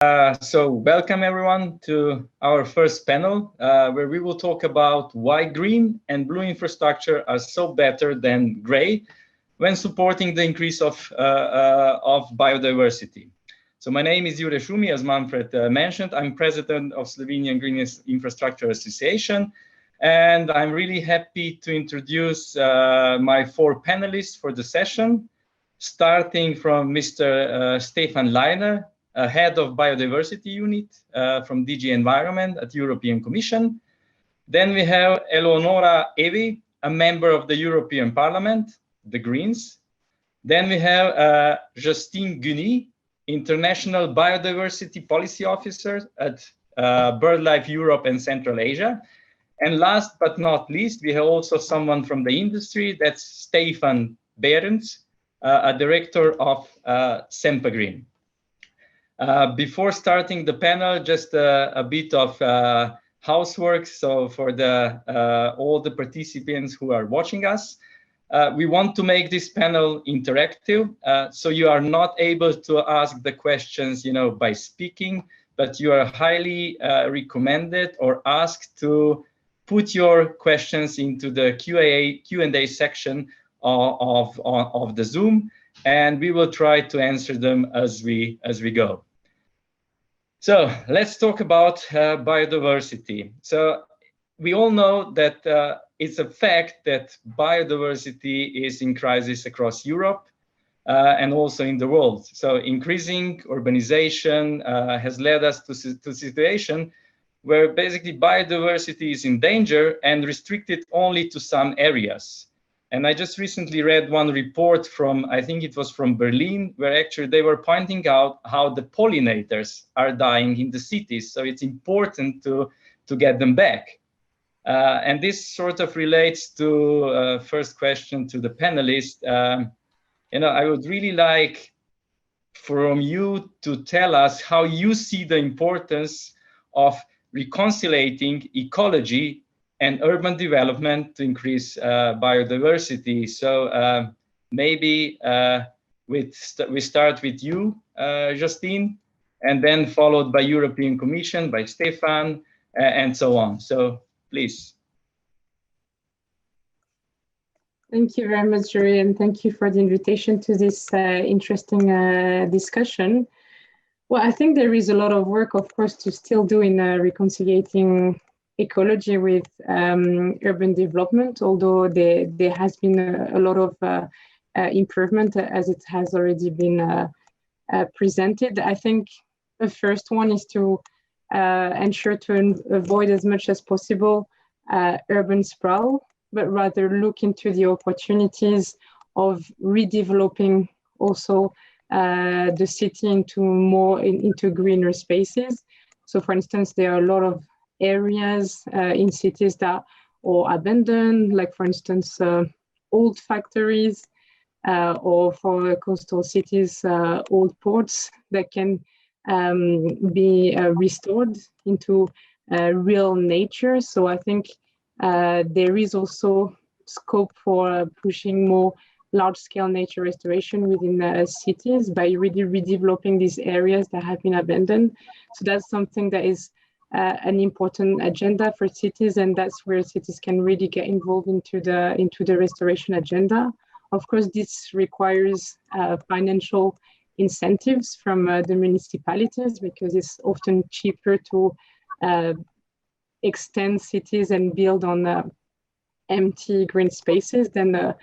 So welcome everyone to our first panel, where we will talk about why green and blue infrastructure are so better than gray when supporting the increase of biodiversity. So my name is Jure, as Manfred mentioned. I'm president of Slovenian Green Infrastructure Association, and I'm really happy to introduce my four panelists for the session, starting from Mr. Stefan Leiner, head of Biodiversity Unit from DG Environment at European Commission. Then we have Eleonora, a member of the European Parliament, the Greens. Then we have Justine Guiny, International Biodiversity Policy Officer at Birdlife Europe and Central Asia. And last but not least, we have also someone from the industry, that's Stephan Beerends, a director of Sempergreen. Before starting the panel, just a bit of housework. So for all the participants who are watching us, we want to make this panel interactive. So you are not able to ask the questions, by speaking, but you are highly recommended or asked to put your questions into the Q&A section of the Zoom, and we will try to answer them as we go. So let's talk about biodiversity. So we all know that it's a fact that biodiversity is in crisis across Europe and also in the world. So increasing urbanization has led us to a situation where basically biodiversity is in danger and restricted only to some areas. And I just recently read one report from, I think it was from Berlin, where actually they were pointing out how the pollinators are dying in the cities. So it's important to get them back. And this sort of relates to first question to the panelists. I would really like from you to tell us how you see the importance of reconciliating ecology and urban development to increase biodiversity. So maybe we start with you, Justine, and then followed by European Commission, by Stefan, and so on. So please. Thank you very much, Jure, and thank you for the invitation to this interesting discussion. Well, I think there is a lot of work, of course, to still do in reconciliating ecology with urban development, although there has been a lot of improvement as it has already been presented. I think the first one is to ensure to avoid as much as possible urban sprawl, but rather look into the opportunities of redeveloping also the city into greener spaces. So for instance, there are a lot of areas in cities that are abandoned, like for instance, old factories, or for coastal cities, old ports that can be restored into real nature. So I think there is also scope for pushing more large-scale nature restoration within cities by really redeveloping these areas that have been abandoned. So that's something that is an important agenda for cities, and that's where cities can really get involved into the restoration agenda. Of course, this requires financial incentives from the municipalities, because it's often cheaper to extend cities and build on empty green spaces than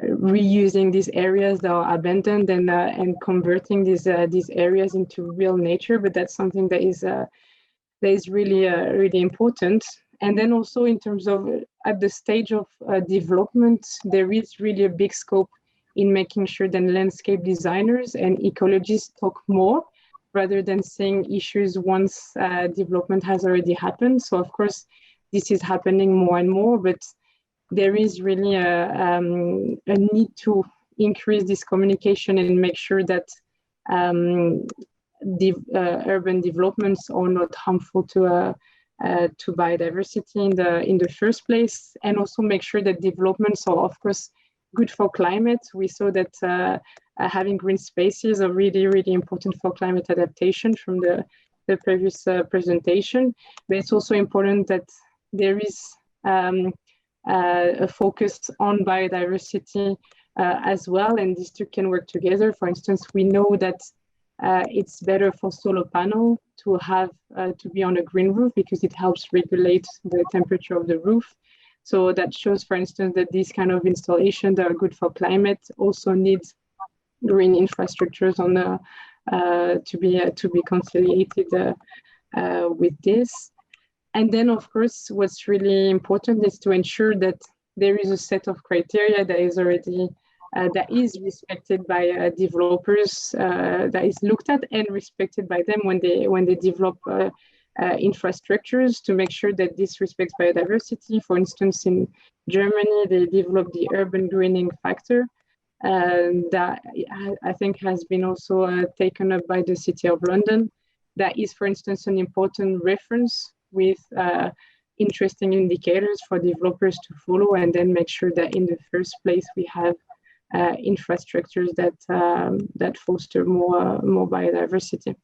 reusing these areas that are abandoned and converting these areas into real nature. But that's something that is really important. And then also in terms of at the stage of development, there is really a big scope in making sure that landscape designers and ecologists talk more rather than seeing issues once development has already happened. So of course, this is happening more and more, but there is really a need to increase this communication and make sure that urban developments are not harmful to biodiversity in the first place, and also make sure that developments are, of course, good for climate. We saw that having green spaces are really, really important for climate adaptation from the previous presentation. But it's also important that there is a focus on biodiversity as well, and these two can work together. For instance, we know that it's better for solar panel to have to be on a green roof because it helps regulate the temperature of the roof. So that shows, for instance, that these kind of installations that are good for climate also need green infrastructures on the to be conciliated with this. And then, of course, what's really important is to ensure that there is a set of criteria that is already that is respected by developers, that is looked at and respected by them when they develop infrastructures, to make sure that this respects biodiversity. For instance, in Germany, they developed the urban greening factor that I think has been also taken up by the City of London. That is, for instance, an important reference with interesting indicators for developers to follow, and then make sure that in the first place we have infrastructures that that foster more biodiversity.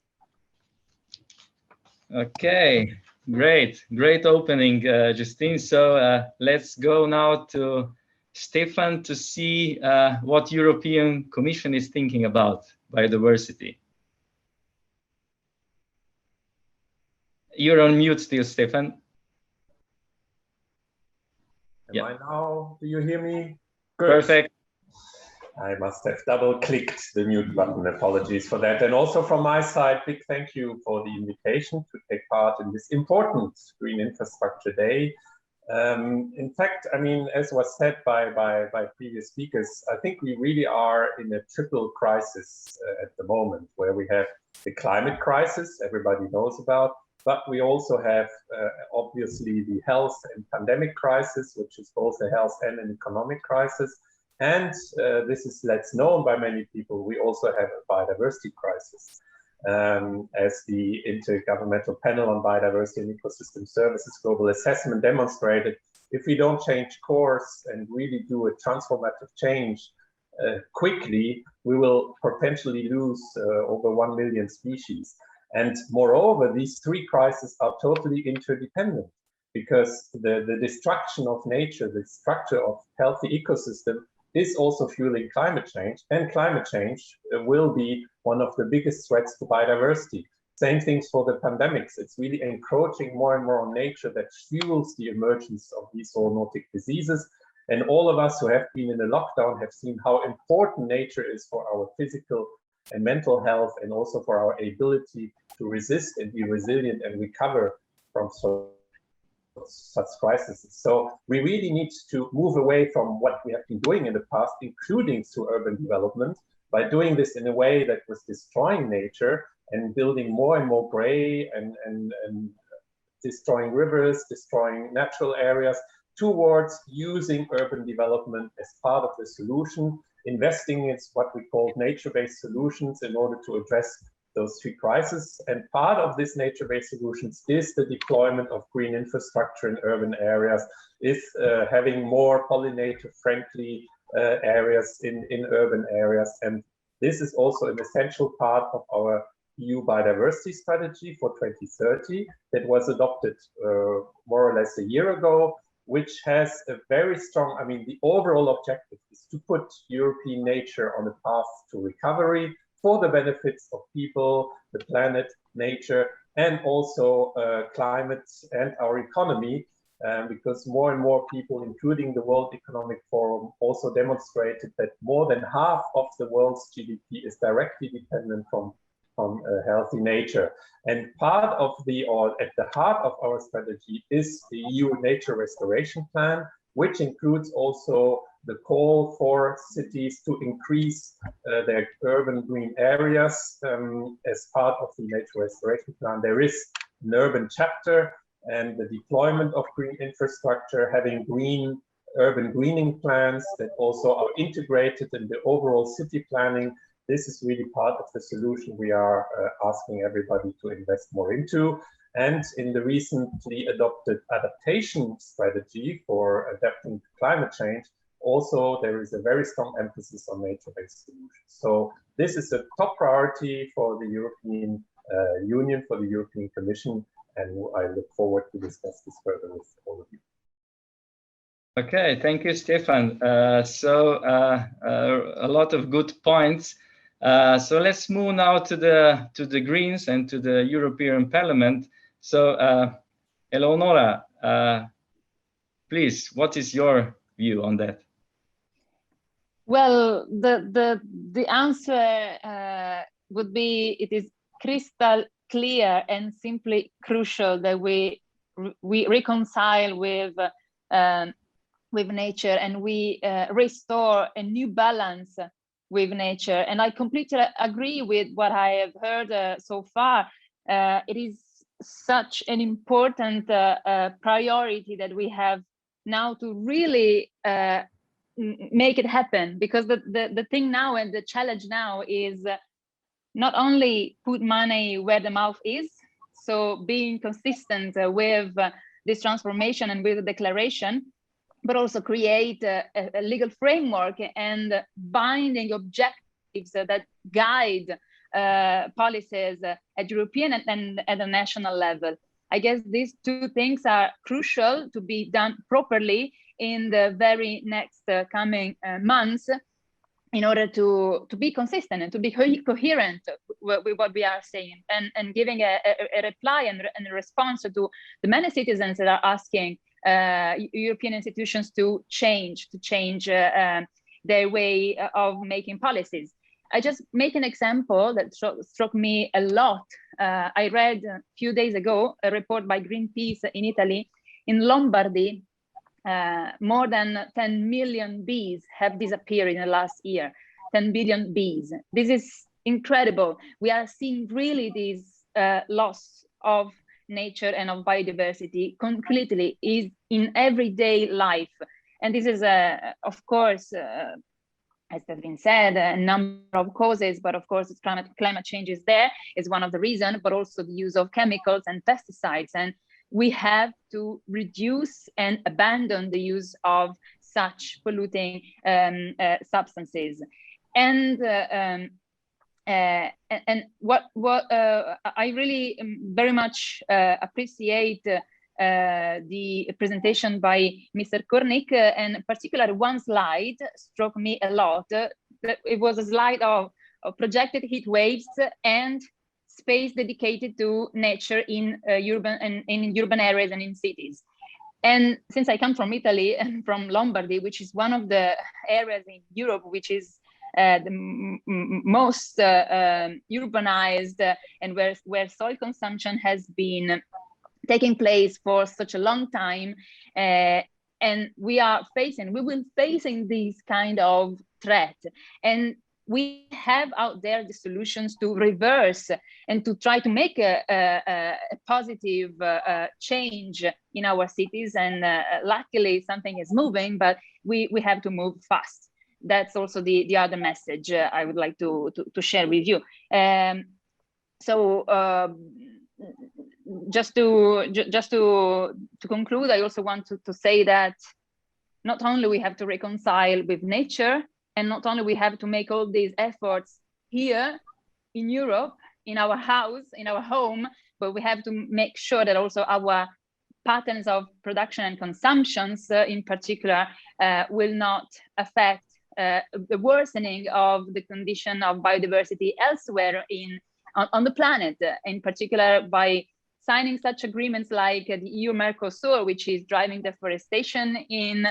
Okay, great opening, Justine. So let's go now to Stefan to see what European Commission is thinking about biodiversity. You're on mute still, Stefan. Am I now? Do you hear me? Good. Perfect. I must have double-clicked the mute button. Apologies for that. And also from my side, big thank you for the invitation to take part in this important Green Infrastructure Day. In fact, I mean, as was said by previous speakers, I think we really are in a triple crisis at the moment, where we have the climate crisis everybody knows about, but we also have obviously the health and pandemic crisis, which is both a health and an economic crisis. And this is less known by many people. We also have a biodiversity crisis. As the Intergovernmental Panel on Biodiversity and Ecosystem Services Global Assessment demonstrated, if we don't change course and really do a transformative change quickly, we will potentially lose over 1 million species. And moreover, these three crises are totally interdependent, because the destruction of nature, the structure of healthy ecosystem, is also fueling climate change, and climate change will be one of the biggest threats to biodiversity. Same things for the pandemics. It's really encroaching more and more on nature that fuels the emergence of these zoonotic diseases. And all of us who have been in a lockdown have seen how important nature is for our physical and mental health, and also for our ability to resist and be resilient and recover from such crises. So we really need to move away from what we have been doing in the past, including through urban development, by doing this in a way that was destroying nature and building more and more gray and destroying rivers, destroying natural areas, towards using urban development as part of the solution, investing in what we call nature-based solutions in order to address those three crises. And part of this nature-based solutions is the deployment of green infrastructure in urban areas, is having more pollinator-friendly areas in urban areas. And this is also an essential part of our EU biodiversity strategy for 2030 that was adopted more or less a year ago, which has a very strong, I mean, the overall objective is to put European nature on a path to recovery for the benefits of people, the planet, nature, and also climate and our economy, because more and more people, including the World Economic Forum, also demonstrated that more than half of the world's GDP is directly dependent from healthy nature. And part of or at the heart of our strategy is the EU Nature Restoration Plan, which includes also the call for cities to increase their urban green areas as part of the Nature Restoration Plan. There is an urban chapter, and the deployment of green infrastructure, having urban greening plans that also are integrated in the overall city planning. This is really part of the solution we are asking everybody to invest more into. And in the recently adopted adaptation strategy for adapting to climate change, also there is a very strong emphasis on nature-based solutions. So this is a top priority for the European Union, for the European Commission, and I look forward to discuss this further with all of you. Okay, thank you, Stefan. A lot of good points. So let's move now to the Greens and to the European Parliament. So Eleonora, please, what is your view on that? Well, the answer would be it is crystal clear and simply crucial that we reconcile with nature, and we restore a new balance with nature. And I completely agree with what I have heard so far. It is such an important priority that we have now to really make it happen, because the thing now and the challenge now is not only put money where the mouth is, so being consistent with this transformation and with the declaration, but also create a legal framework and binding objectives that guide policies at European and at the national level. I guess these two things are crucial to be done properly in the very next coming months, in order to be consistent and to be coherent with what we are saying, and giving a reply and a response to the many citizens that are asking European institutions to change their way of making policies. I just make an example that struck me a lot. I read a few days ago a report by Greenpeace in Italy. In Lombardy, more than 10 million bees have disappeared in the last year. 10 billion bees. This is incredible. We are seeing really this loss of nature and of biodiversity completely is in everyday life. And this is, of course, as has been said, a number of causes, but of course, climate change is there, is one of the reasons, but also the use of chemicals and pesticides. And we have to reduce and abandon the use of such polluting substances. And what I really very much appreciate the presentation by Mr. Kornick, and in particular one slide struck me a lot. It was a slide of projected heat waves and space dedicated to nature in urban areas and in cities. And since I come from Italy and from Lombardy, which is one of the areas in Europe which is the most urbanized, and where soil consumption has been taking place for such a long time, and we will facing this kind of threat, and we have out there the solutions to reverse and to try to make a positive change in our cities. And luckily something is moving, but we have to move fast. That's also the other message I would like to share with you. Just to conclude, I also want to say that not only we have to reconcile with nature, and not only we have to make all these efforts here in Europe, in our house, in our home, but we have to make sure that also our patterns of production and consumptions in particular will not affect the worsening of the condition of biodiversity elsewhere on the planet, in particular by signing such agreements like the EU-Mercosur, which is driving deforestation in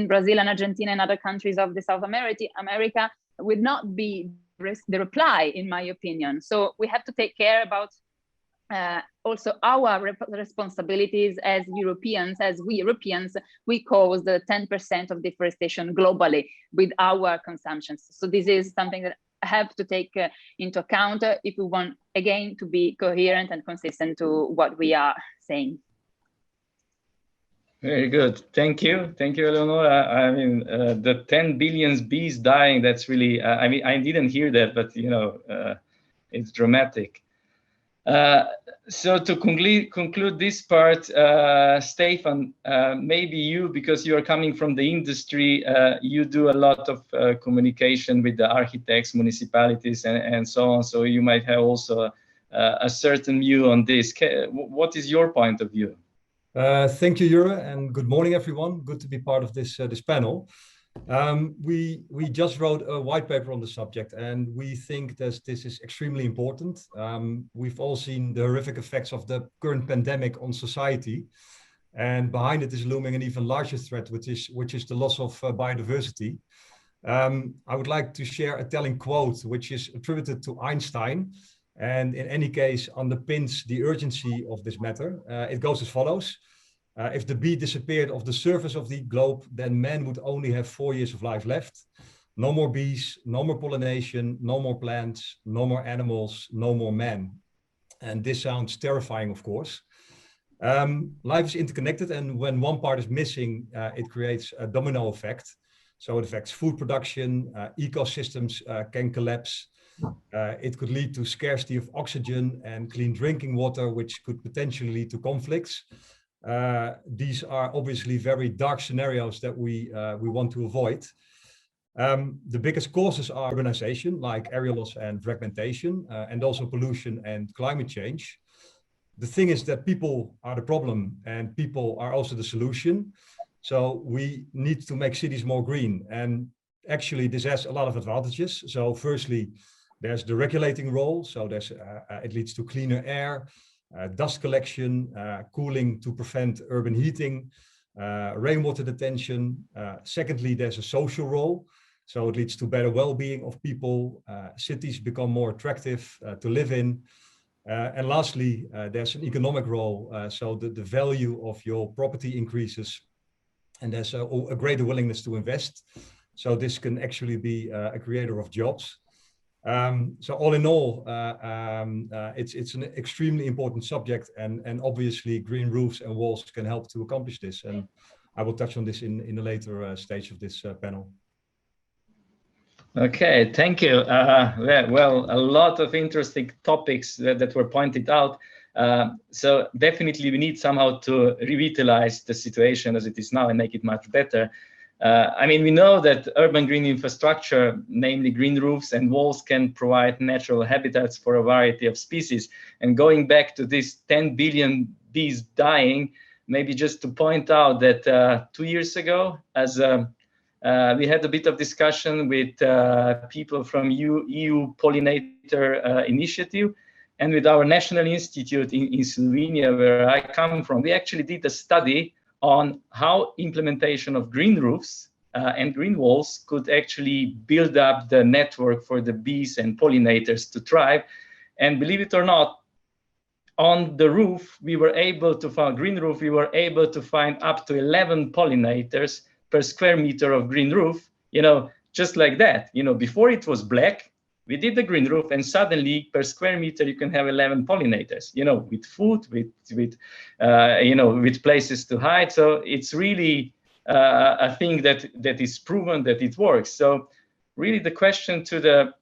Brazil and Argentina and other countries of the South America, would not be the reply, in my opinion. So we have to take care about also our responsibilities as Europeans. As we Europeans, we cause the 10% of deforestation globally with our consumptions. So this is something that have to take into account if we want, again, to be coherent and consistent to what we are saying. Very good. Thank you. Thank you, Eleonora. I mean, the 10 billion bees dying, that's really, I mean, I didn't hear that, but, you know, it's dramatic. So to conclude this part, Stefan, maybe you, because you are coming from the industry, you do a lot of communication with the architects, municipalities, and so on. So you might have also a certain view on this. What is your point of view? Thank you, Jure, and good morning, everyone. Good to be part of this panel. We just wrote a white paper on the subject, and we think that this is extremely important. We've all seen the horrific effects of the current pandemic on society, and behind it is looming an even larger threat, which is the loss of biodiversity. I would like to share a telling quote, which is attributed to Einstein, and in any case underpins the urgency of this matter. It goes as follows. If the bee disappeared off the surface of the globe, then man would only have 4 years of life left. No more bees, no more pollination, no more plants, no more animals, no more man. And this sounds terrifying, of course. Life is interconnected, and when one part is missing, it creates a domino effect. So it affects food production, ecosystems can collapse. It could lead to scarcity of oxygen and clean drinking water, which could potentially lead to conflicts. These are obviously very dark scenarios that we want to avoid. The biggest causes are urbanization, like area loss and fragmentation, and also pollution and climate change. The thing is that people are the problem and people are also the solution. So we need to make cities more green. And actually this has a lot of advantages. So firstly, there's the regulating role. So it leads to cleaner air, dust collection, cooling to prevent urban heating, rainwater detention. Secondly, there's a social role. So it leads to better well-being of people. Cities become more attractive to live in. And lastly, there's an economic role. So the value of your property increases, and there's a greater willingness to invest. So this can actually be a creator of jobs. So all in all, it's an extremely important subject, and obviously green roofs and walls can help to accomplish this. And I will touch on this in a later stage of this panel. Okay, thank you. Well, a lot of interesting topics that were pointed out. So definitely we need somehow to revitalize the situation as it is now and make it much better. I mean, we know that urban green infrastructure, namely green roofs and walls, can provide natural habitats for a variety of species. And going back to this 10 billion bees dying, maybe just to point out that 2 years ago, as we had a bit of discussion with people from EU Pollinator Initiative and with our National Institute in Slovenia, where I come from. We actually did a study on how implementation of green roofs and green walls could actually build up the network for the bees and pollinators to thrive. And believe it or not, on the roof, we were able to find green roof, we were able to find up to 11 pollinators per square meter of green roof, just like that. Before it was black, we did the green roof, and suddenly per square meter you can have 11 pollinators, with food, with places to hide. So it's really a thing that is proven that it works. So really the question to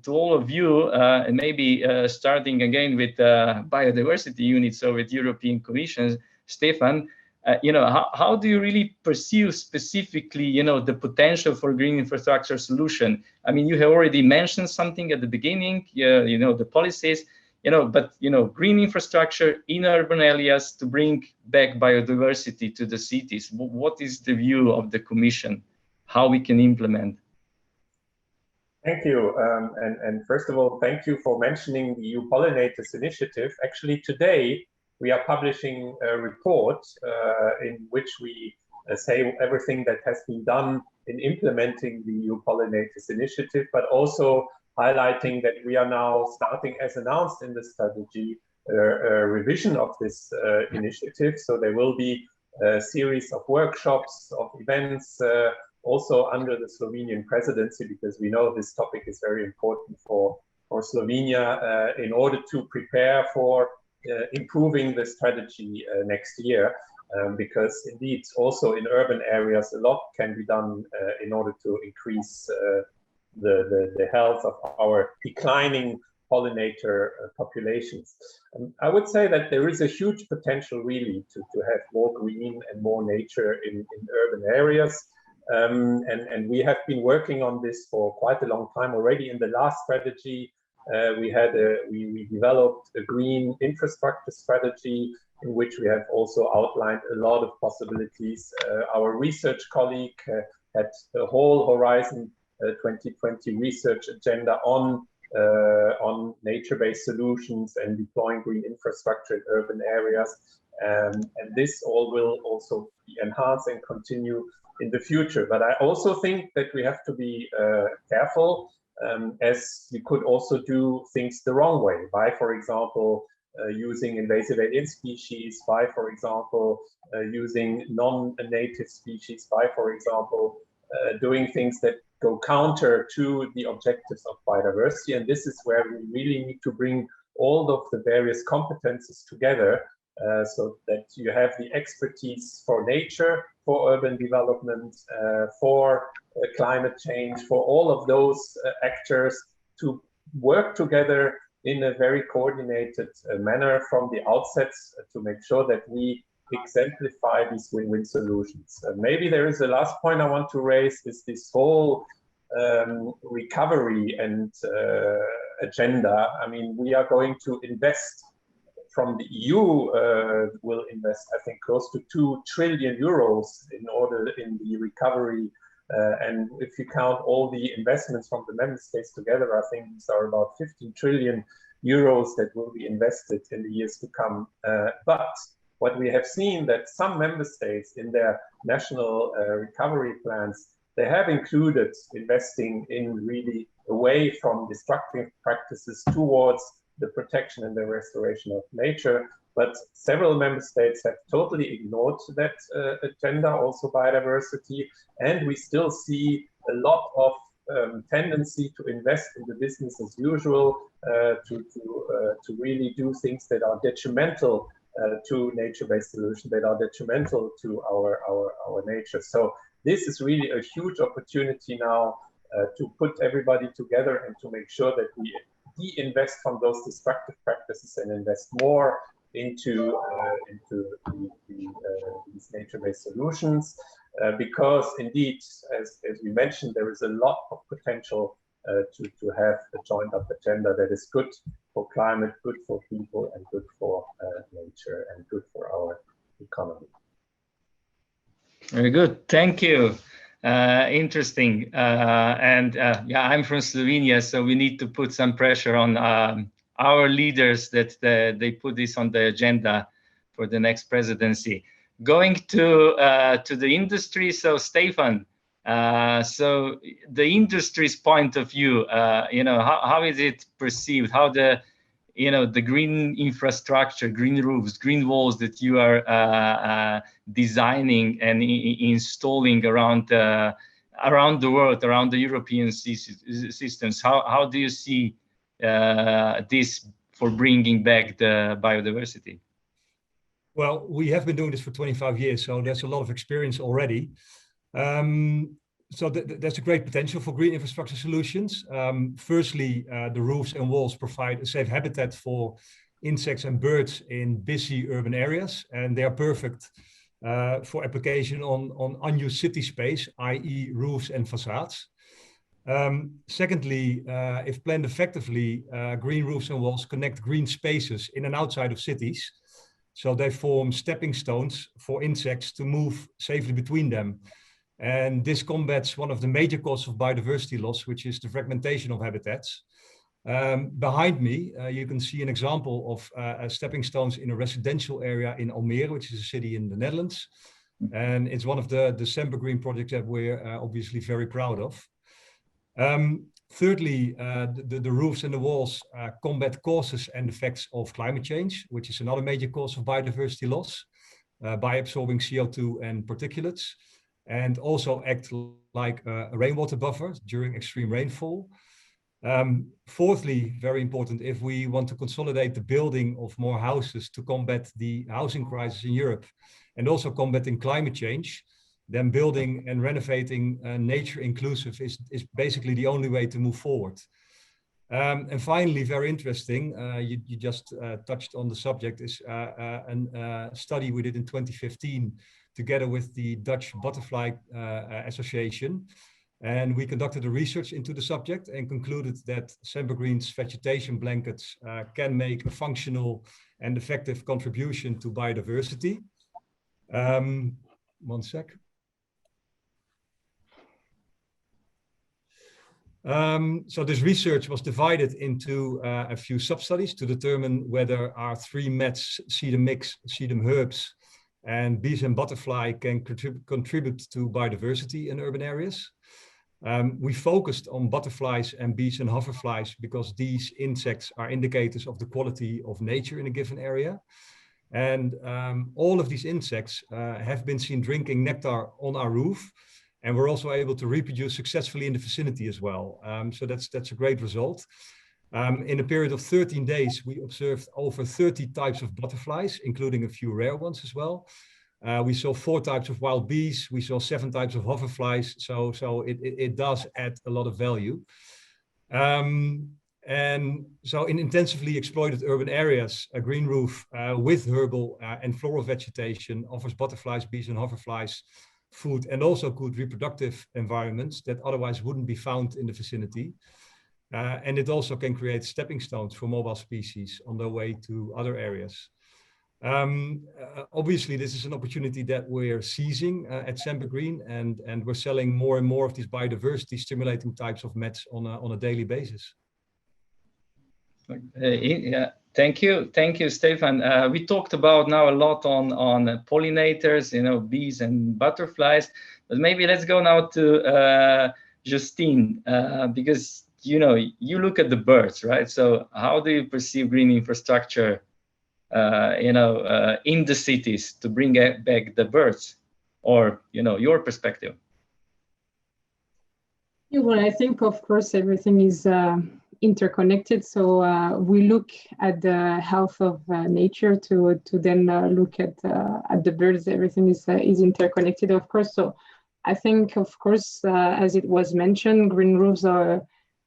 all of you, and maybe starting again with biodiversity unit, so with European Commission, Stefan, how do you really pursue specifically, the potential for green infrastructure solution? I mean, you have already mentioned something at the beginning, the policies, but, green infrastructure in urban areas to bring back biodiversity to the cities. What is the view of the Commission? How we can implement? Thank you. And first of all, thank you for mentioning the EU Pollinators Initiative. Actually, today, we are publishing a report in which we say everything that has been done in implementing the EU Pollinators Initiative, but also highlighting that we are now starting, as announced in the strategy, a revision of this initiative. So there will be a series of workshops, of events, also under the Slovenian presidency, because we know this topic is very important for Slovenia in order to prepare for improving the strategy next year, because indeed also in urban areas a lot can be done in order to increase the health of our declining pollinator populations. I would say that there is a huge potential really to have more green and more nature in urban areas. And we have been working on this for quite a long time already. In the last strategy, we developed a green infrastructure strategy in which we have also outlined a lot of possibilities. Our research colleague had the whole Horizon 2020 research agenda on nature-based solutions and deploying green infrastructure in urban areas. And this all will also be enhanced and continue in the future. But I also think that we have to be careful, as we could also do things the wrong way by, for example, using invasive alien species, by, for example, using non-native species, by, for example, doing things that go counter to the objectives of biodiversity. And this is where we really need to bring all of the various competences together, so that you have the expertise for nature, for urban development, for climate change, for all of those actors to work together in a very coordinated manner from the outset to make sure that we exemplify these win-win solutions. Maybe there is a last point I want to raise, is this whole recovery and agenda. I mean, we are going to invest from the EU, will invest, I think, close to 2 trillion euros in the recovery. And if you count all the investments from the member states together, I think these are about 15 trillion euros that will be invested in the years to come. But what we have seen that some member states in their national recovery plans, they have included investing in really away from destructive practices towards the protection and the restoration of nature. But several member states have totally ignored that agenda, also biodiversity, and we still see a lot of tendency to invest in the business as usual, to really do things that are detrimental to nature-based solutions, that are detrimental to our nature. So this is really a huge opportunity now to put everybody together and to make sure that we de-invest from those destructive practices and invest more into these nature-based solutions, because indeed, as we mentioned, there is a lot of potential to have a joined-up agenda that is good for climate, good for people, and good for nature, and good for our economy. Very good, thank you. Interesting, yeah, I'm from Slovenia, so we need to put some pressure on our leaders that they put this on the agenda for the next presidency. Going to the industry, so Stefan, so the industry's point of view, how is it perceived? How the green infrastructure, green roofs, green walls that you are designing and installing around the world, around the European systems, how do you see this for bringing back the biodiversity? Well, we have been doing this for 25 years, so there's a lot of experience already. So there's a great potential for green infrastructure solutions. Firstly, the roofs and walls provide a safe habitat for insects and birds in busy urban areas, and they are perfect for application on unused city space, i.e. roofs and facades. Secondly, if planned effectively, green roofs and walls connect green spaces in and outside of cities, so they form stepping stones for insects to move safely between them. And this combats one of the major causes of biodiversity loss, which is the fragmentation of habitats. Behind me, you can see an example of stepping stones in a residential area in Almere, which is a city in the Netherlands. And it's one of the Sempergreen projects that we're obviously very proud of. Thirdly, the roofs and the walls combat causes and effects of climate change, which is another major cause of biodiversity loss, by absorbing CO2 and particulates, and also act like a rainwater buffer during extreme rainfall. Fourthly, very important, if we want to consolidate the building of more houses to combat the housing crisis in Europe and also combating climate change, then building and renovating nature inclusive is basically the only way to move forward. And finally, very interesting, you just touched on the subject, is a study we did in 2015 together with the Dutch Butterfly Association. And we conducted a research into the subject and concluded that Sempergreen's vegetation blankets can make a functional and effective contribution to biodiversity. One sec. So this research was divided into a few sub-studies to determine whether our 3 mets, sedum mix, sedum herbs, and bees and butterfly can contribute to biodiversity in urban areas. We focused on butterflies and bees and hoverflies because these insects are indicators of the quality of nature in a given area. And all of these insects have been seen drinking nectar on our roof, and we're also able to reproduce successfully in the vicinity as well. So that's a great result. In a period of 13 days, we observed over 30 types of butterflies, including a few rare ones as well. We saw 4 types of wild bees. We saw 7 types of hoverflies. So it does add a lot of value. And so in intensively exploited urban areas, a green roof with herbal and floral vegetation offers butterflies, bees, and hoverflies food and also good reproductive environments that otherwise wouldn't be found in the vicinity. And it also can create stepping stones for mobile species on their way to other areas. Obviously, this is an opportunity that we're seizing at Sempergreen, and we're selling more and more of these biodiversity stimulating types of mets on a daily basis. Yeah, thank you, Stefan. We talked about now a lot on pollinators, bees and butterflies, but maybe let's go now to Justine, because you look at the birds, right? So how do you perceive green infrastructure, in the cities to bring back the birds, or your perspective? Yeah, well, I think of course everything is interconnected. So we look at the health of nature to then look at the birds. Everything is interconnected, of course. So I think, of course, as it was mentioned, green roofs are a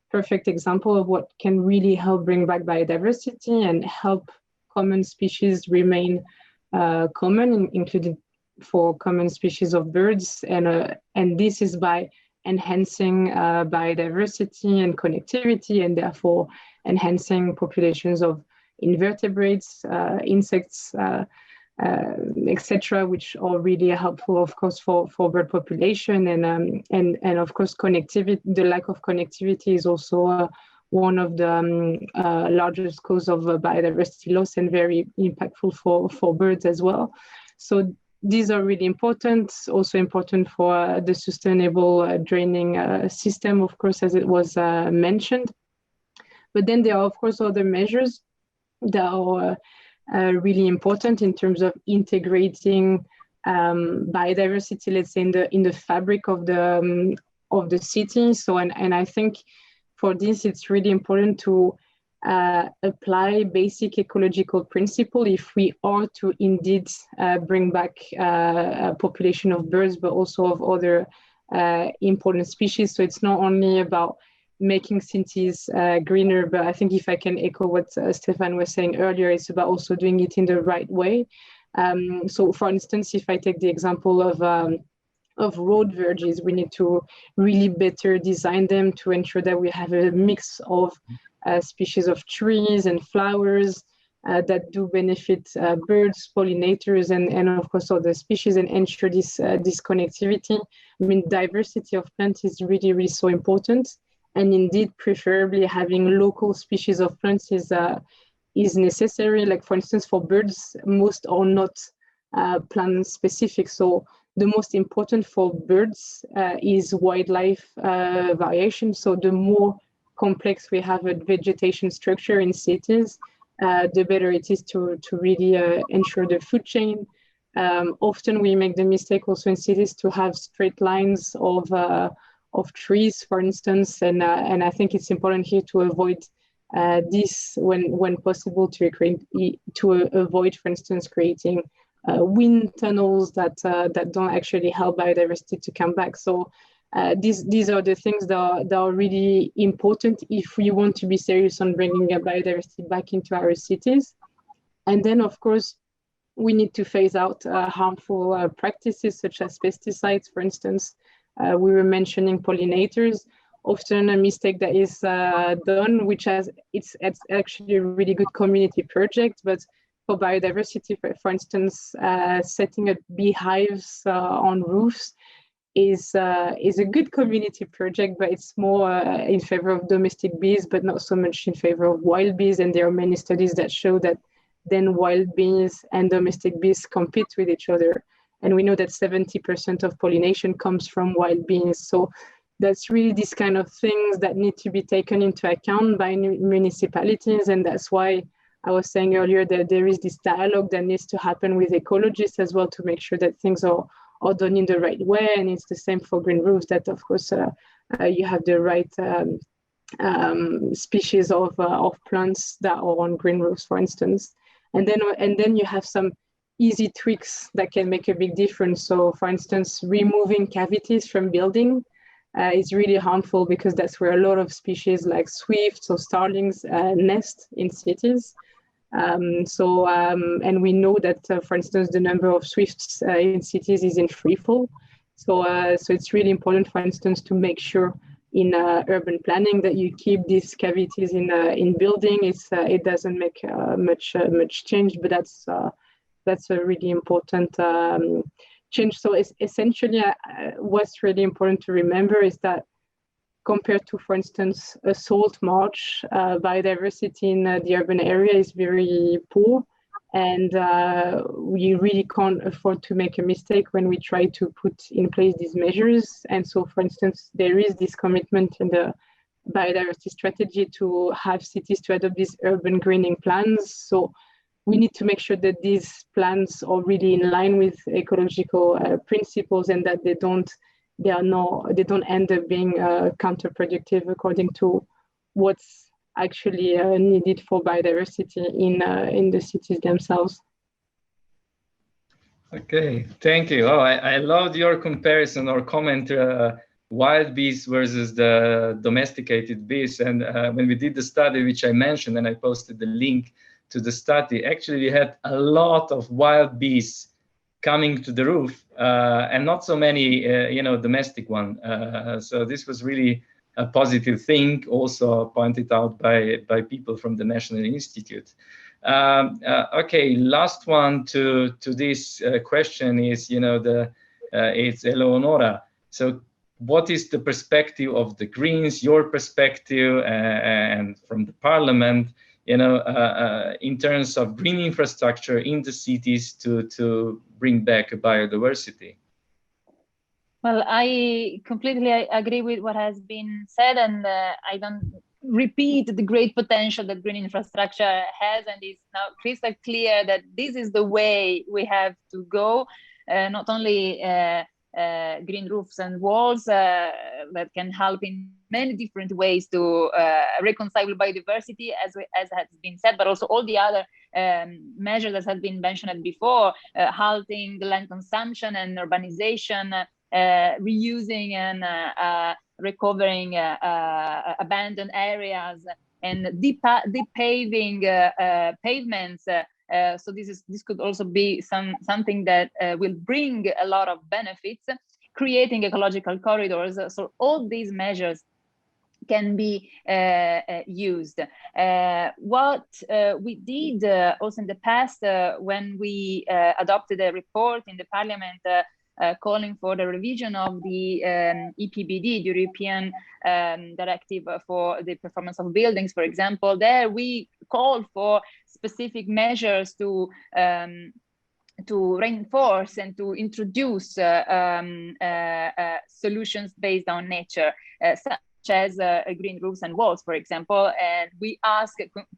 perfect example of what can really help bring back biodiversity and help common species remain common, including for common species of birds. And this is by enhancing biodiversity and connectivity, and therefore enhancing populations of invertebrates, insects, etc., which are really helpful, of course, for bird population. And of course, connectivity. The lack of connectivity is also one of the largest cause of biodiversity loss, and very impactful for birds as well. So these are really important, also important for the sustainable draining system, of course, as it was mentioned. But then there are, of course, other measures that are really important in terms of integrating biodiversity, let's say, in the fabric of the city. So, and I think for this, it's really important to apply basic ecological principle if we are to indeed bring back a population of birds, but also of other important species. So it's not only about making cities greener, but I think if I can echo what Stefan was saying earlier, it's about also doing it in the right way. So for instance, if I take the example of road verges, we need to really better design them to ensure that we have a mix of species of trees and flowers that do benefit birds, pollinators, and of course other species, and ensure this connectivity. I mean, diversity of plants is really, really so important. And indeed, preferably having local species of plants is necessary. Like for instance, for birds, most are not plant specific. So the most important for birds is wildlife variation. So the more complex we have a vegetation structure in cities, the better it is to really ensure the food chain. Often we make the mistake also in cities to have straight lines of trees, for instance, and I think it's important here to avoid this when possible, to avoid, for instance, creating wind tunnels that don't actually help biodiversity to come back. So These are the things that are really important if we want to be serious on bringing biodiversity back into our cities. And then, of course, we need to phase out harmful practices such as pesticides, for instance. We were mentioning pollinators. Often a mistake that is done, which it's actually a really good community project, but for biodiversity, for instance, setting up beehives on roofs is a good community project, but it's more in favor of domestic bees, but not so much in favor of wild bees. And there are many studies that show that then wild bees and domestic bees compete with each other. And we know that 70% of pollination comes from wild bees. So that's really these kind of things that need to be taken into account by municipalities. And that's why I was saying earlier that there is this dialogue that needs to happen with ecologists as well to make sure that things are done in the right way. And it's the same for green roofs, that of course you have the right species of plants that are on green roofs, for instance. And then you have some easy tweaks that can make a big difference. So for instance, removing cavities from building is really harmful because that's where a lot of species like swifts or starlings nest in cities. And we know that, for instance, the number of swifts in cities is in free fall. So it's really important, for instance, to make sure in urban planning that you keep these cavities in building. It doesn't make much change, but that's a really important change. So it's essentially, what's really important to remember is that compared to, for instance, a salt marsh, biodiversity in the urban area is very poor. And we really can't afford to make a mistake when we try to put in place these measures. And so, for instance, there is this commitment in the biodiversity strategy to have cities to adopt these urban greening plans. So we need to make sure that these plans are really in line with ecological principles and that they don't end up being counterproductive according to what's actually needed for biodiversity in the cities themselves. Okay, thank you. Oh, I loved your comparison or comment, wild bees versus the domesticated bees. And when we did the study, which I mentioned, and I posted the link to the study, actually we had a lot of wild bees coming to the roof and not so many, domestic one. So this was really a positive thing, also pointed out by people from the National Institute. Okay, last one to this question is, it's Eleonora. So what is the perspective of the Greens, your perspective, and from the Parliament, in terms of green infrastructure in the cities to bring back biodiversity? Well, I completely agree with what has been said, and I don't repeat the great potential that green infrastructure has, and it's now crystal clear that this is the way we have to go. Not only green roofs and walls that can help in many different ways to reconcile with biodiversity, as has been said, but also all the other measures that have been mentioned before, halting the land consumption and urbanization, reusing and recovering abandoned areas, and depaving pavements. So this could also be something that will bring a lot of benefits, creating ecological corridors. So all these measures can be used. What we did also in the past when we adopted a report in the Parliament calling for the revision of the EPBD, the European Directive for the Performance of Buildings, for example, there we called for specific measures to reinforce and to introduce solutions based on nature, such as green roofs and walls, for example. And we ask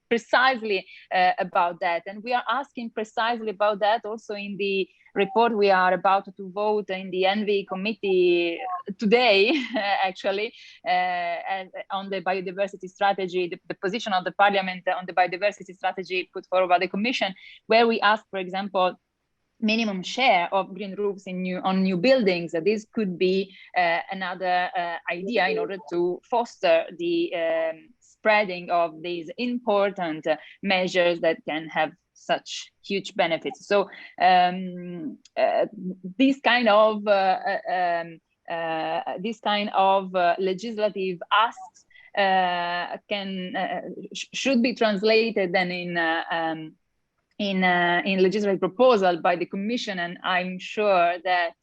precisely about that. And we are asking precisely about that also in the report we are about to vote in the ENVI committee today, actually, on the biodiversity strategy, the position of the Parliament on the biodiversity strategy put forward by the Commission, where we ask, for example, minimum share of green roofs on new buildings. This could be another idea in order to foster the spreading of these important measures that can have such huge benefits. So this kind of legislative asks should be translated then in legislative proposal by the Commission, and I'm sure that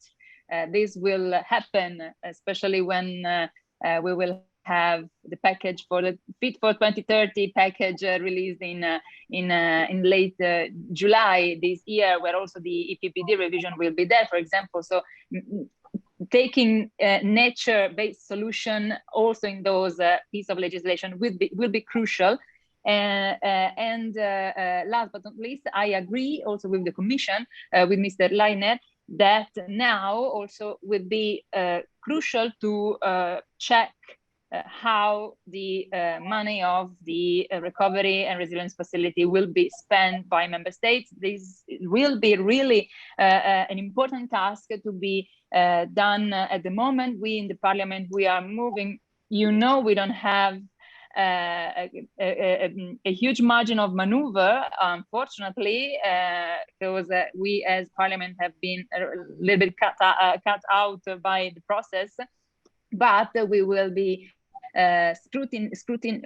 this will happen, especially when we will have the package for the Fit for 2030 package released in late July this year, where also the EPBD revision will be there, for example. So taking nature-based solution also in those piece of legislation will be crucial. And last but not least, I agree also with the Commission, with Mr. Leiner, that now also would be crucial to check how the money of the Recovery and Resilience Facility will be spent by member states. This will be really an important task to be done at the moment. We in the Parliament, we are moving, we don't have a huge margin of maneuver, unfortunately, because we as Parliament have been a little bit cut out by the process, but we will be we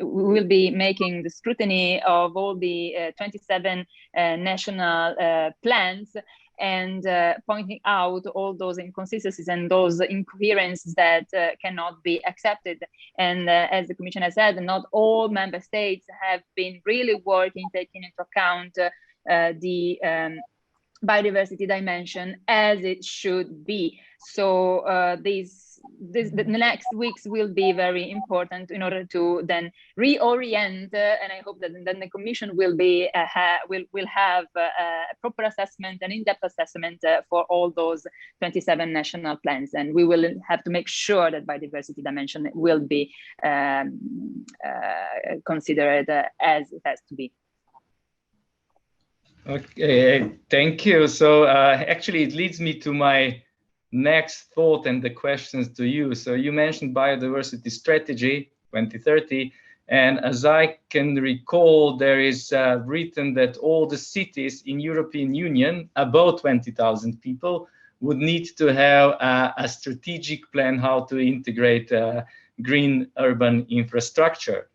will be making the scrutiny of all the 27 national plans, and pointing out all those inconsistencies and those incoherences that cannot be accepted. And as the Commission has said, not all member states have been really working, taking into account the biodiversity dimension as it should be. So the next weeks will be very important in order to then reorient, and I hope that then the Commission will be will have a proper assessment, an in-depth assessment for all those 27 national plans, and we will have to make sure that biodiversity dimension will be considered as it has to be. Okay, thank you. So actually, it leads me to my next thought and the questions to you. So you mentioned biodiversity strategy 2030, and as I can recall, there is written that all the cities in European Union, about 20,000 people, would need to have a strategic plan how to integrate green urban infrastructure.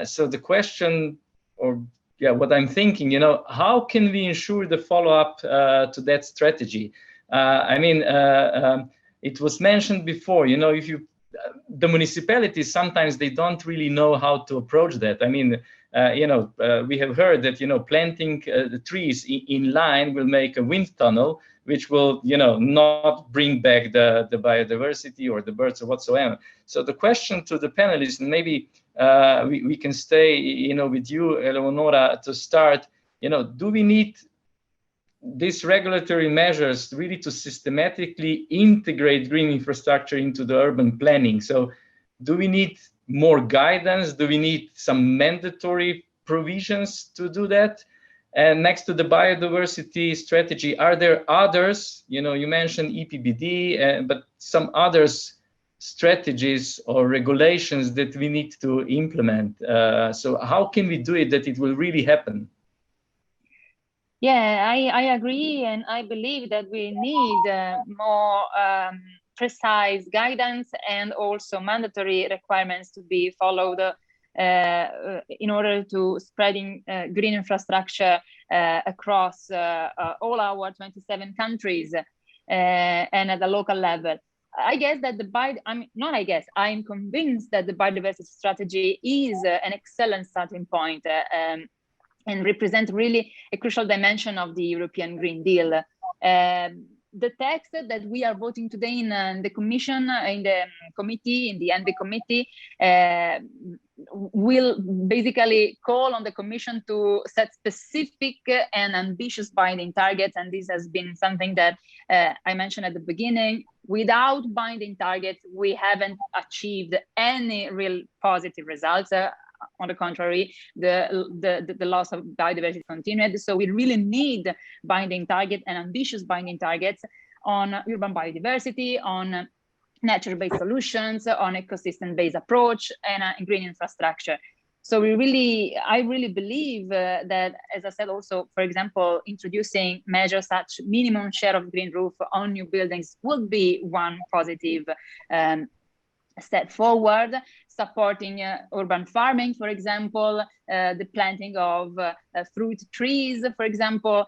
So the question, what I'm thinking, how can we ensure the follow-up to that strategy? I mean, it was mentioned before, if the municipalities, sometimes they don't really know how to approach that. I mean, we have heard that, planting the trees in line will make a wind tunnel, which will, not bring back the biodiversity or the birds or whatsoever. So the question to the panelists, and maybe we can stay, with you, Eleonora, to start, do we need these regulatory measures really to systematically integrate green infrastructure into the urban planning? So do we need more guidance? Do we need some mandatory provisions to do that? And next to the biodiversity strategy, are there others? You mentioned EPBD, but some others strategies or regulations that we need to implement. So how can we do it that it will really happen? Yeah, I agree, and I believe that we need more precise guidance and also mandatory requirements to be followed in order to spreading green infrastructure across all our 27 countries and at the local level. I guess that I'm convinced that the biodiversity strategy is an excellent starting point and represent really a crucial dimension of the European Green Deal. The text that we are voting today in the Commission, in the committee, in the ENVI committee, will basically call on the Commission to set specific and ambitious binding targets. And this has been something that I mentioned at the beginning. Without binding targets, we haven't achieved any real positive results. on the contrary, the loss of biodiversity continued. So we really need binding targets and ambitious binding targets on urban biodiversity, on nature-based solutions, on ecosystem-based approach, and green infrastructure. So I really believe that, as I said, also, for example, introducing measures such minimum share of green roof on new buildings would be one positive step forward. Supporting urban farming, for example, the planting of fruit trees, for example,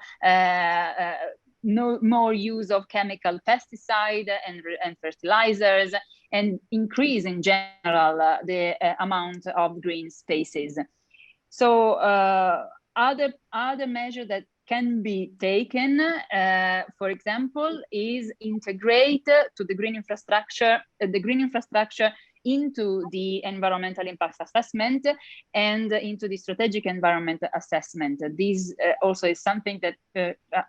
no more use of chemical pesticide and fertilizers, and increase in general the amount of green spaces. So other measure that can be taken, for example, is integrate to the green infrastructure into the environmental impact assessment and into the strategic environment assessment. This also is something that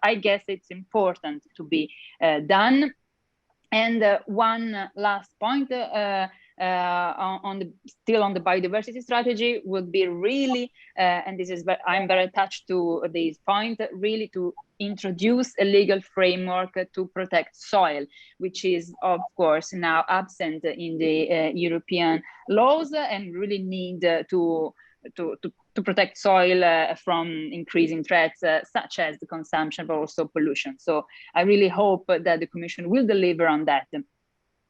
I guess it's important to be done. And one last point still on the biodiversity strategy would be really, and this is, I'm very attached to this point, really to introduce a legal framework to protect soil, which is of course now absent in the European laws, and really need to protect soil from increasing threats such as the consumption, but also pollution. So I really hope that the Commission will deliver on that.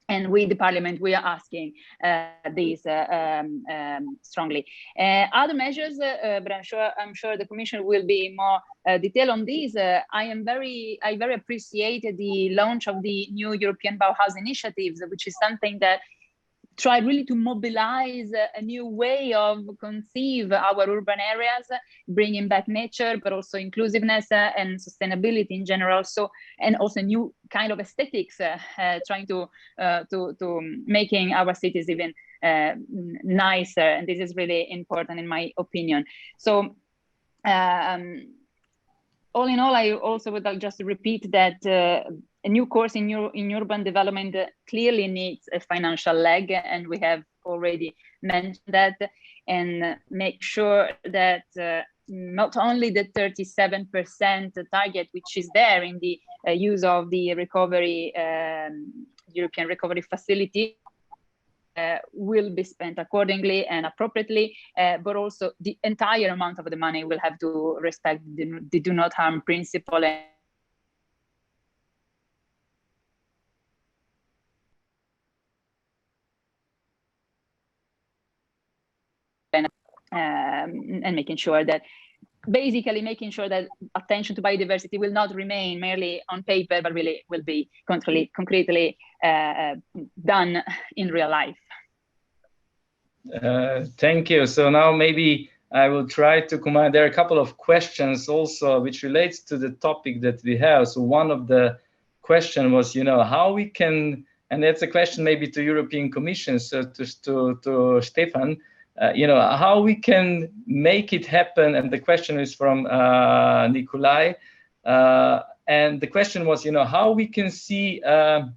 And we, the Parliament, we are asking these strongly. Other measures, but I'm sure the Commission will be more detailed on these. I very appreciate the launch of the new European Bauhaus initiatives, which is something that try really to mobilize a new way of conceive our urban areas, bringing back nature, but also inclusiveness and sustainability in general. So, and also new kind of aesthetics, trying to making our cities even nicer. And this is really important in my opinion. So, all in all, I also would like just to repeat that a new course in urban development clearly needs a financial leg, and we have already mentioned that, and make sure that not only the 37% target, which is there in the use of the recovery, European Recovery Facility, will be spent accordingly and appropriately, but also the entire amount of the money will have to respect the do not harm principle and making sure that, basically making sure that attention to biodiversity will not remain merely on paper, but really will be concretely done in real life. Thank you. So now maybe I will try to comment. There are a couple of questions also which relates to the topic that we have. So one of the question was, how we can, and that's a question maybe to European Commission, so to Stefan, how we can make it happen. And the question is from Nikolai. And the question was, how we can see a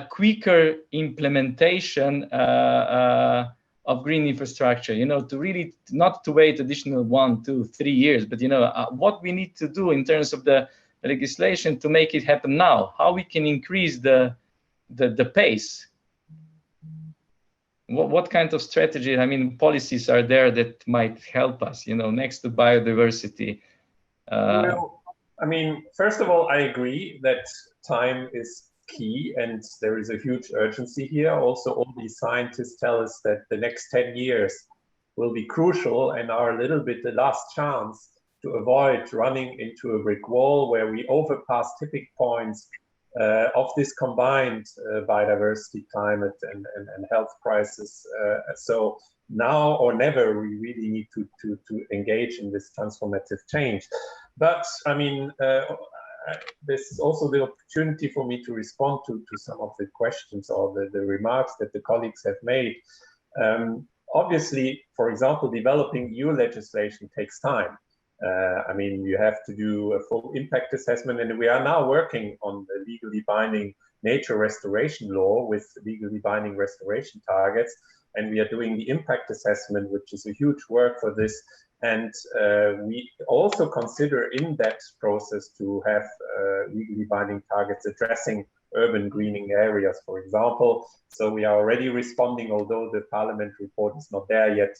quicker implementation of green infrastructure, to really not to wait additional 1, 2, 3 years, but what we need to do in terms of the legislation to make it happen now, how we can increase the pace. What kind of strategy, policies are there that might help us, next to biodiversity? Well, first of all, I agree that time is key, and there is a huge urgency here. Also, all these scientists tell us that the next 10 years will be crucial and are a little bit the last chance to avoid running into a brick wall where we overpass tipping points of this combined biodiversity, climate, and health crisis. So now or never, we really need to engage in this transformative change. But this is also the opportunity for me to respond to some of the questions or the remarks that the colleagues have made. Obviously, for example, developing EU legislation takes time. You have to do a full impact assessment, and we are now working on the legally binding nature restoration law with legally binding restoration targets. and we are doing the impact assessment, which is a huge work for this. And we also consider in that process to have legally binding targets addressing urban greening areas, for example. So we are already responding, although the Parliament report is not there yet,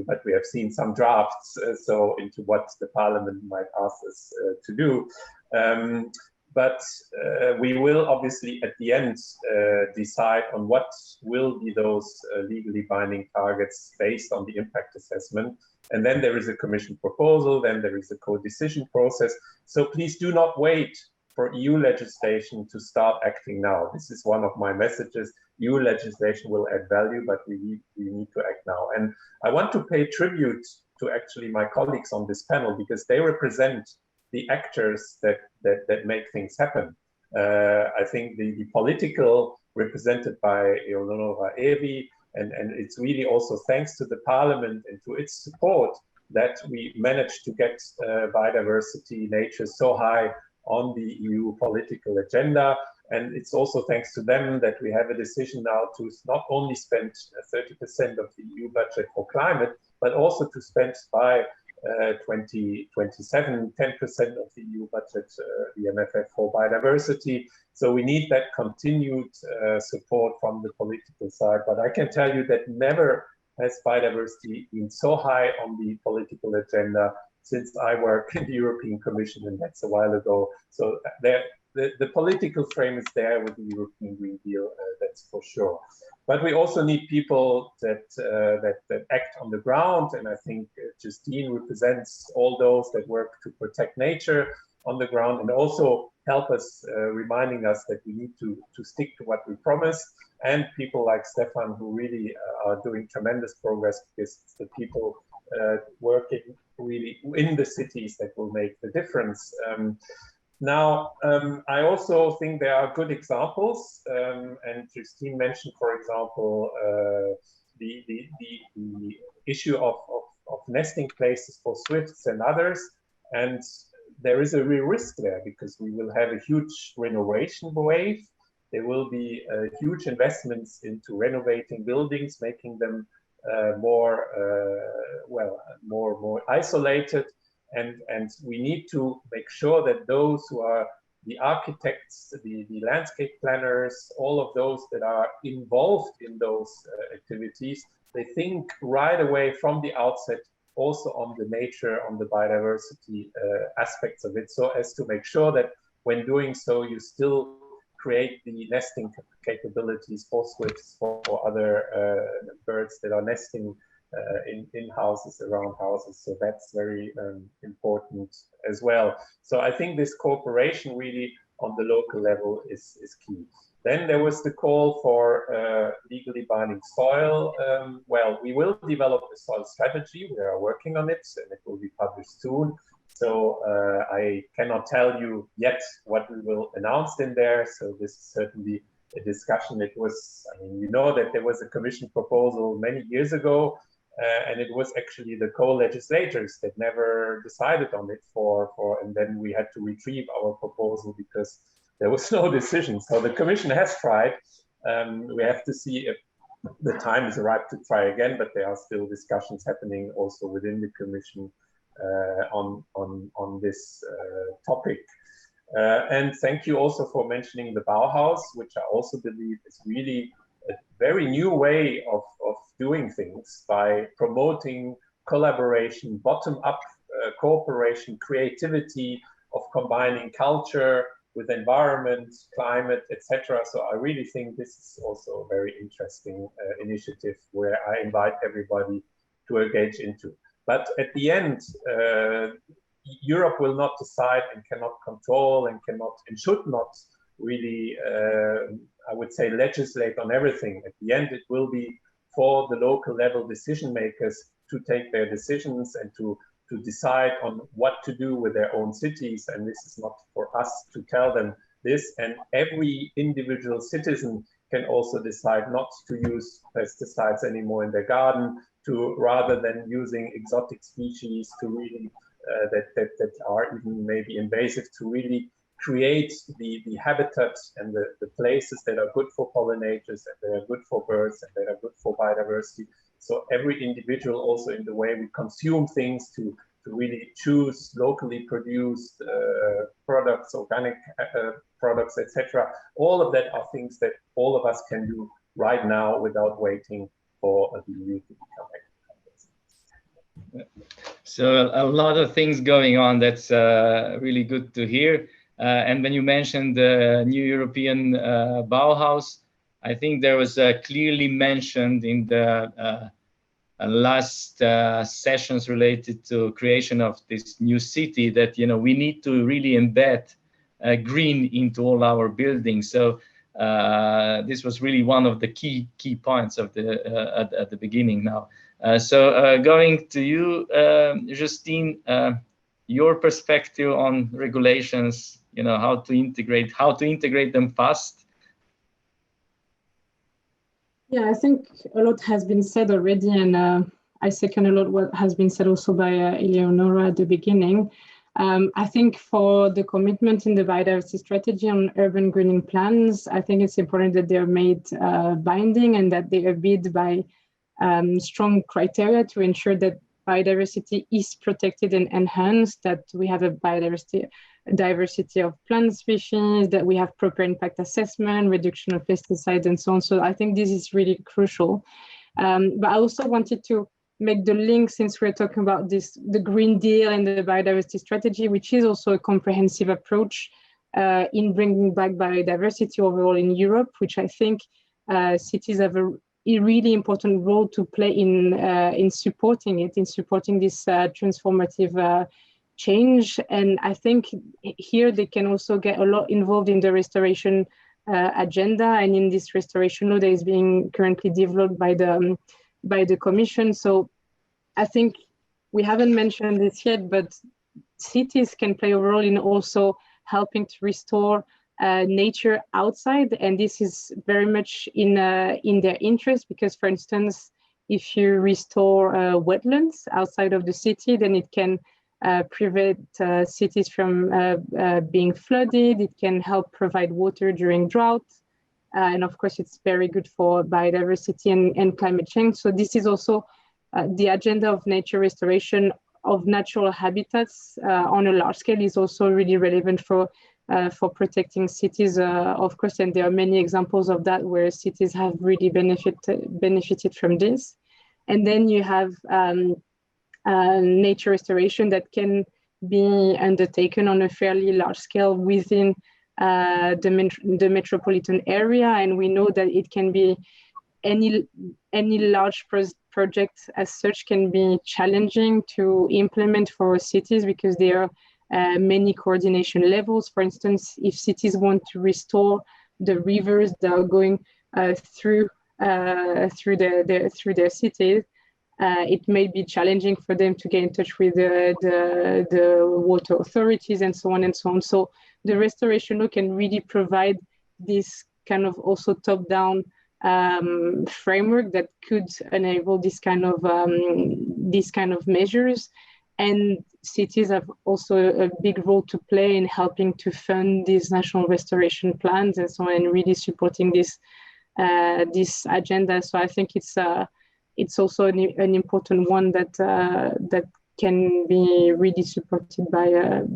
but we have seen some drafts, so into what the Parliament might ask us to do. But we will obviously at the end decide on what will be those legally binding targets based on the impact assessment. And then there is a Commission proposal, then there is a co-decision process. So please do not wait for EU legislation to start acting now. This is one of my messages. EU legislation will add value, but we need to act now. And I want to pay tribute to actually my colleagues on this panel, because they represent the actors that make things happen. I think the political represented by Eleonora, and it's really also thanks to the Parliament and to its support that we managed to get biodiversity, nature so high on the EU political agenda. And it's also thanks to them that we have a decision now to not only spend 30% of the EU budget for climate, but also to spend by 2027, 10% of the EU budget, the MFF, for biodiversity. So we need that continued support from the political side. But I can tell you that never has biodiversity been so high on the political agenda since I work in the European Commission, and that's a while ago. So the political frame is there with the European Green Deal, that's for sure. But we also need people that act on the ground, and I think Justine represents all those that work to protect nature on the ground, and also help us, reminding us that we need to stick to what we promise, and people like Stefan, who really are doing tremendous progress, because it's the people working really in the cities that will make the difference. Now, I also think there are good examples, and Justine mentioned, for example, the issue of nesting places for swifts and others, and there is a real risk there, because we will have a huge renovation wave. There will be huge investments into renovating buildings, making them more isolated. And we need to make sure that those who are the architects, the landscape planners, all of those that are involved in those activities, they think right away from the outset also on the nature, on the biodiversity aspects of it, so as to make sure that when doing so, you still create the nesting capabilities for swifts, for other birds that are nesting in houses, around houses. So that's very important as well. So I think this cooperation really on the local level is key. Then there was the call for legally binding soil. Well, we will develop a soil strategy. We are working on it, and it will be published soon. So I cannot tell you yet what we will announce in there. So this is certainly a discussion. It was, I mean, you know that there was a Commission proposal many years ago, and it was actually the co-legislators that never decided on it and then we had to retrieve our proposal because there was no decision. So the Commission has tried. We have to see if the time is right to try again, but there are still discussions happening also within the Commission on this topic. And thank you also for mentioning the Bauhaus, which I also believe is really a very new way of doing things by promoting collaboration, bottom-up cooperation, creativity, of combining culture with environment, climate, etc. So I really think this is also a very interesting initiative where I invite everybody to engage into. But at the end, Europe will not decide and cannot control and cannot and should not really, I would say, legislate on everything. At the end, it will be for the local level decision makers to take their decisions and to decide on what to do with their own cities. And this is not for us to tell them this. And every individual citizen can also decide not to use pesticides anymore in their garden, to rather than using exotic species to really that are even maybe invasive, to really create the habitats and the places that are good for pollinators, and that are good for birds, and that are good for biodiversity. So every individual, also in the way we consume things, to really choose locally produced products, organic products, etc. All of that are things that all of us can do right now without waiting for the EU to become active. So a lot of things going on. That's really good to hear. And when you mentioned the new European Bauhaus, I think there was clearly mentioned in the last sessions related to creation of this new city that, you know, we need to really embed green into all our buildings. So this was really one of the key points of the at the beginning now. So going to you, Justine, your perspective on regulations, you know, how to integrate them fast. Yeah, I think a lot has been said already, and I second a lot what has been said also by Eleonora at the beginning. I think for the commitment in the biodiversity strategy on urban greening plans, I think it's important that they're made binding and that they abide by strong criteria to ensure that biodiversity is protected and enhanced, that we have a diversity of plant species, that we have proper impact assessment, reduction of pesticides, and so on. So I think this is really crucial. But I also wanted to make the link, since we're talking about this, the Green Deal and the biodiversity strategy, which is also a comprehensive approach in bringing back biodiversity overall in Europe, which I think cities have a really important role to play in supporting it, in supporting this transformative change. And I think here they can also get a lot involved in the restoration agenda, and in this restoration law that is being currently developed by the Commission. So I think we haven't mentioned this yet, but cities can play a role in also helping to restore nature outside, and this is very much in their interest, because, for instance, if you restore wetlands outside of the city, then it can prevent cities from being flooded. It can help provide water during drought, and of course, it's very good for biodiversity and climate change. So this is also the agenda of nature restoration of natural habitats on a large scale is also really relevant for protecting cities, of course, and there are many examples of that where cities have really benefited from this. And then you have nature restoration that can be undertaken on a fairly large scale within the metropolitan area, and we know that it can be any large project as such can be challenging to implement for cities, because there are many coordination levels. For instance, if cities want to restore the rivers that are going through their cities, it may be challenging for them to get in touch with the water authorities and so on and so on. So the restoration law can really provide this kind of also top-down framework that could enable this kind of measures. And cities have also a big role to play in helping to fund these national restoration plans and so on, and really supporting this agenda. So I think it's also an important one that can be really supported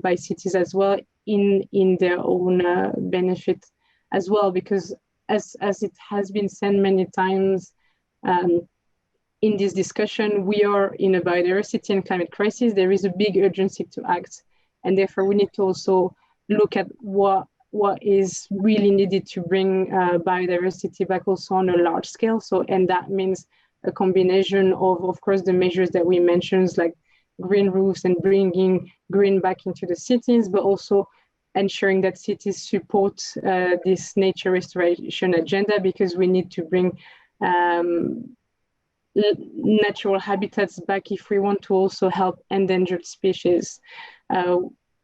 by cities as well in their own benefit as well, because as it has been said many times in this discussion, we are in a biodiversity and climate crisis. There is a big urgency to act, and therefore we need to also look at what is really needed to bring biodiversity back also on a large scale. So, and that means a combination of course, the measures that we mentioned, like green roofs and bringing green back into the cities, but also ensuring that cities support this nature restoration agenda, because we need to bring natural habitats back if we want to also help endangered species,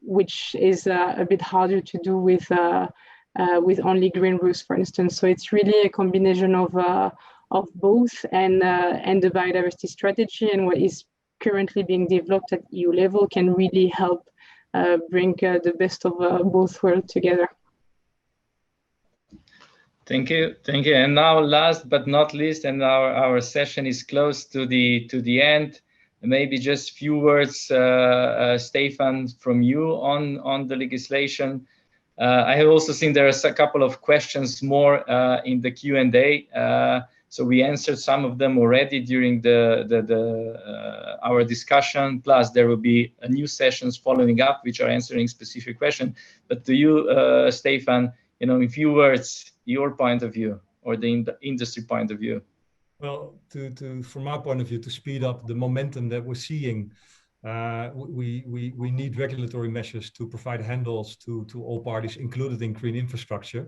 which is a bit harder to do with only green roofs, for instance. So it's really a combination of both, and the biodiversity strategy and what is currently being developed at EU level can really help bring the best of both worlds together. Thank you. And now, last but not least, and our session is close to the end. Maybe just few words, Stefan, from you on the legislation. I have also seen there are a couple of questions more in the Q&A. So we answered some of them already during our discussion. Plus, there will be new sessions following up, which are answering specific questions. But to you, Stefan, in few words, your point of view or the industry point of view. Well, from our point of view, to speed up the momentum that we're seeing, we need regulatory measures to provide handles to all parties included in green infrastructure,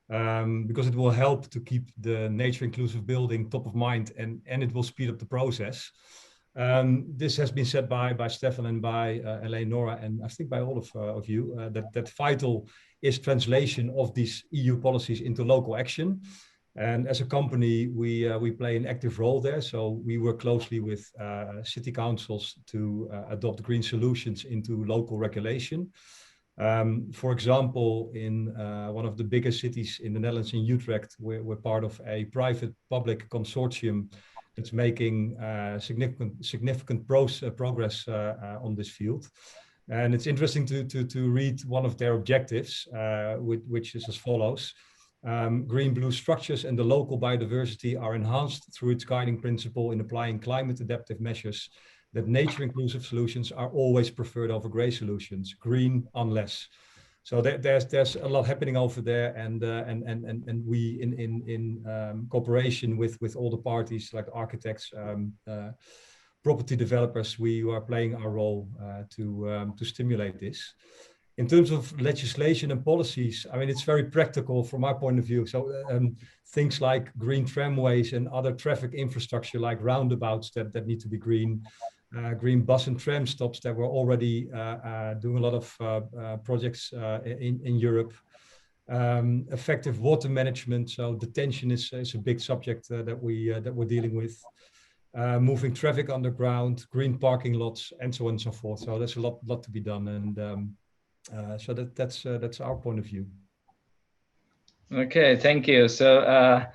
because it will help to keep the nature inclusive building top of mind, and it will speed up the process. This has been said by Stefan and by Eleonora, and I think by all of you, that vital is translation of these EU policies into local action. And as a company, we play an active role there. So we work closely with city councils to adopt green solutions into local regulation. For example, in one of the biggest cities in the Netherlands, in Utrecht, we're part of a private-public consortium that's making significant progress on this field. And it's interesting to read one of their objectives, which is as follows. Green-blue structures and the local biodiversity are enhanced through its guiding principle in applying climate-adaptive measures, that nature-inclusive solutions are always preferred over grey solutions, green unless. So there's a lot happening over there, and we in cooperation with all the parties like architects, property developers, we are playing our role to stimulate this. In terms of legislation and policies, I mean, it's very practical from our point of view. So things like green tramways and other traffic infrastructure like roundabouts that need to be green, green bus and tram stops that we're already doing a lot of projects in Europe. Effective water management, so detention is a big subject that we're dealing with. Moving traffic underground, green parking lots, and so on and so forth. So there's a lot to be done, and so that's our point of view. Okay, thank you. So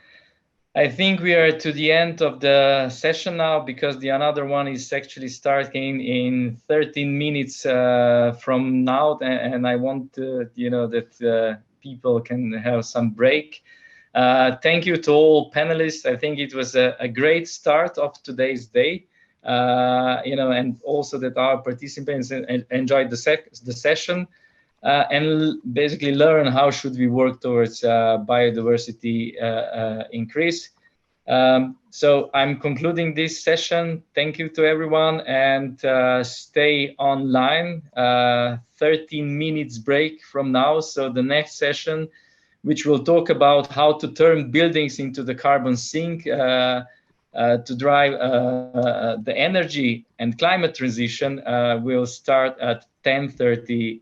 I think we are to the end of the session now, because the another one is actually starting in 13 minutes from now, and I want that people can have some break. Thank you to all panelists. I think it was a great start of today's day, and also that our participants enjoyed the session and basically learn how should we work towards biodiversity increase. So I'm concluding this session. Thank you to everyone, and stay online. 13 minutes break from now. So the next session, which will talk about how to turn buildings into the carbon sink to drive the energy and climate transition, will start at 10:30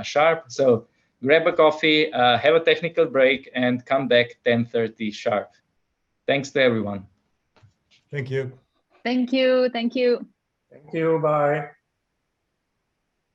sharp. So grab a coffee, have a technical break, and come back 10:30 sharp. Thanks to everyone. Thank you. Thank you. Thank you. Thank you. Bye.